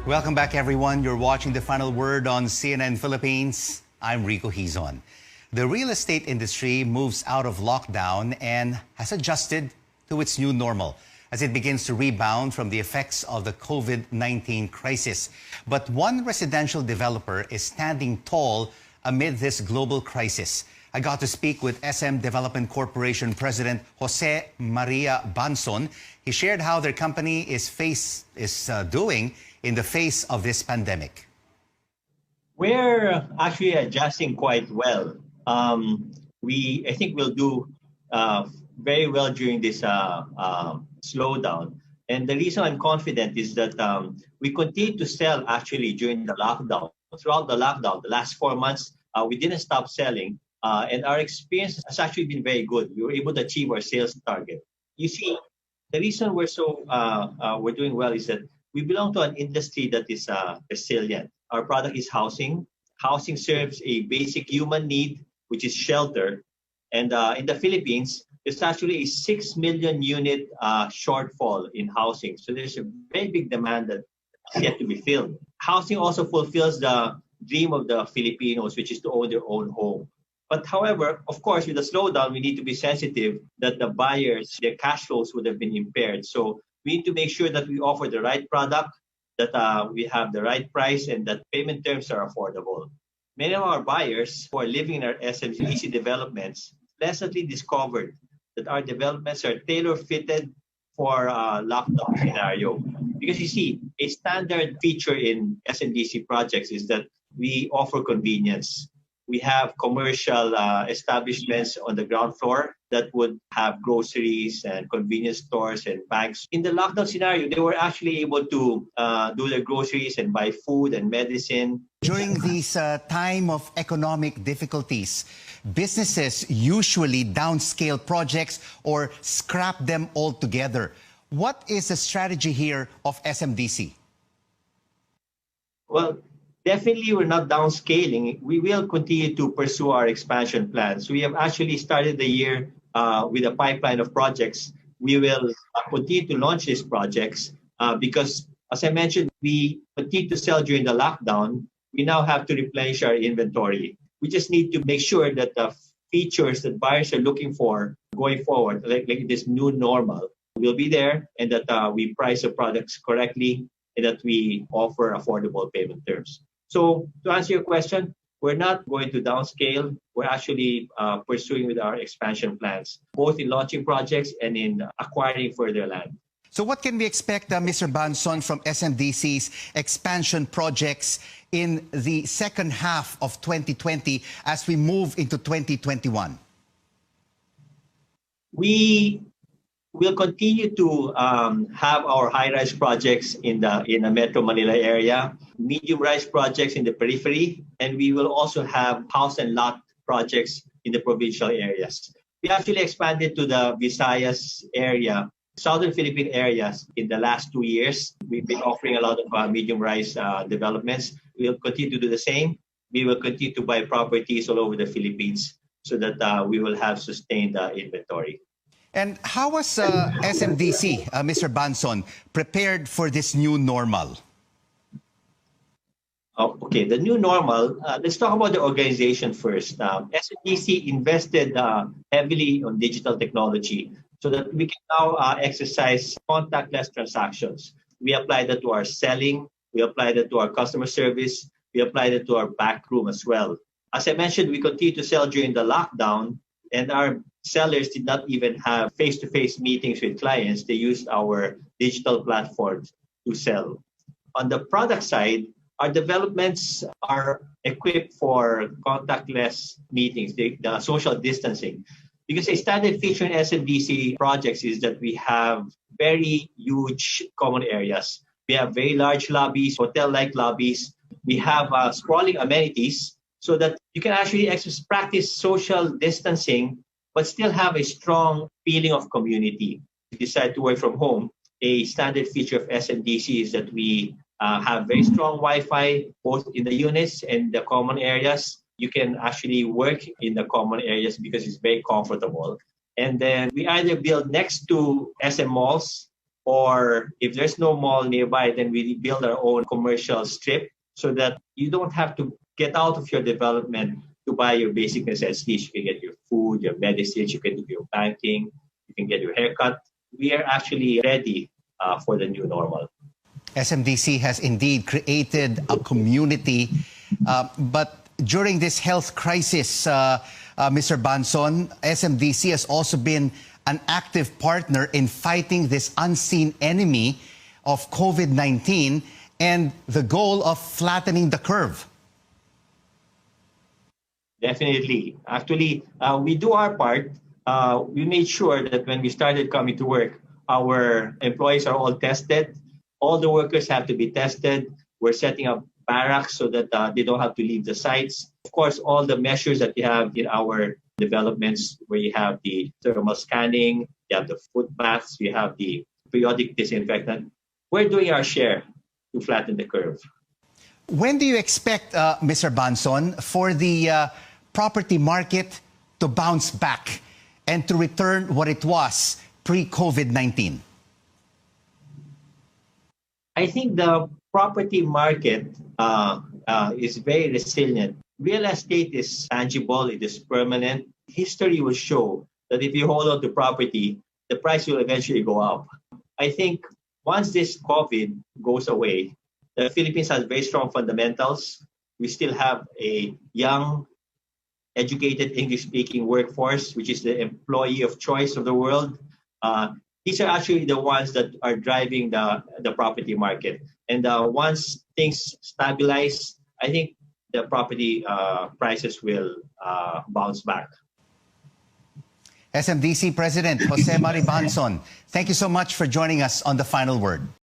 Welcome back, everyone. You're watching The Final Word on CNN Philippines. I'm Rico Hizon. The real estate industry moves out of lockdown and has adjusted to its new normal as it begins to rebound from the effects of the COVID-19 crisis. But one residential developer is standing tall amid this global crisis. I got to speak with SM Development Corporation President Jose Maria Banzon. He shared how their company is doing in the face of this pandemic. We're actually adjusting quite well. I think we'll do very well during this slowdown. And the reason I'm confident is that we continue to sell actually during the lockdown. Throughout the lockdown, the last 4 months, we didn't stop selling. And our experience has actually been very good. We were able to achieve our sales target. You see, the reason we're doing well is that we belong to an industry that is resilient. Our product is housing. Housing serves a basic human need, which is shelter. And in the Philippines, there's actually a 6 million unit shortfall in housing. So there's a very big demand that is yet to be filled. Housing also fulfills the dream of the Filipinos, which is to own their own home. But however, of course, with the slowdown, we need to be sensitive that the buyers, their cash flows would have been impaired. So we need to make sure that we offer the right product, that we have the right price, and that payment terms are affordable. Many of our buyers who are living in our SMDC developments pleasantly discovered that our developments are tailor-fitted for a lockdown scenario. Because you see, a standard feature in SMDC projects is that we offer convenience. We have commercial establishments on the ground floor that would have groceries and convenience stores and banks. In the lockdown scenario, they were actually able to do their groceries and buy food and medicine. During this time of economic difficulties, businesses usually downscale projects or scrap them altogether. What is the strategy here of SMDC? Well, definitely, we're not downscaling. We will continue to pursue our expansion plans. We have actually started the year with a pipeline of projects. We will continue to launch these projects because, as I mentioned, we continue to sell during the lockdown. We now have to replenish our inventory. We just need to make sure that the features that buyers are looking for going forward, like this new normal, will be there, and that we price the products correctly and that we offer affordable payment terms. So to answer your question, we're not going to downscale. We're actually pursuing with our expansion plans, both in launching projects and in acquiring further land. So what can we expect, Mr. Banzon, from SMDC's expansion projects in the second half of 2020 as we move into 2021? We will continue to have our high-rise projects in the Metro Manila area, medium-rise projects in the periphery, and we will also have house and lot projects in the provincial areas. We actually expanded to the Visayas area, Southern Philippine areas in the last 2 years. We've been offering a lot of medium-rise developments. We'll continue to do the same. We will continue to buy properties all over the Philippines so that we will have sustained inventory. And how was SMDC, Mr. Banzon, prepared for this new normal? Okay, the new normal, let's talk about the organization first. SMDC invested heavily on digital technology so that we can now exercise contactless transactions. We apply that to our selling, we apply that to our customer service, we apply that to our back room as well. As I mentioned, we continue to sell during the lockdown, and our sellers did not even have face-to-face meetings with clients. They used our digital platforms to sell. On the product side, our developments are equipped for contactless meetings, the social distancing. Because a standard feature in SMDC projects is that we have very huge common areas. We have very large lobbies, hotel-like lobbies. We have sprawling amenities so that you can actually practice social distancing but still have a strong feeling of community. If you decide to work from home, a standard feature of SMDC is that we have very strong Wi-Fi both in the units and the common areas. You can actually work in the common areas because it's very comfortable. And then we either build next to SM malls or if there's no mall nearby, then we build our own commercial strip so that you don't have to get out of your development to buy your basic necessities. You can get your food, your medicines, you can do your banking, you can get your haircut. We are actually ready for the new normal. SMDC has indeed created a community, but during this health crisis, Mr. Banzon, SMDC has also been an active partner in fighting this unseen enemy of COVID-19 and the goal of flattening the curve. Definitely. Actually, we do our part. We made sure that when we started coming to work, our employees are all tested. All the workers have to be tested. We're setting up barracks so that they don't have to leave the sites. Of course, all the measures that we have in our developments, where you have the thermal scanning, you have the foot baths, you have the periodic disinfectant. We're doing our share to flatten the curve. When do you expect, Mr. Banzon, for the property market to bounce back and to return what it was pre-COVID-19? I think the property market is very resilient. Real estate is tangible, it is permanent. History will show that if you hold on to property, the price will eventually go up. I think once this COVID goes away, the Philippines has very strong fundamentals. We still have a young, educated, English-speaking workforce, which is the employee of choice of the world. These are actually the ones that are driving the property market. And once things stabilize, I think the property prices will bounce back. SMDC President Jose Mari Banzon, thank you so much for joining us on The Final Word.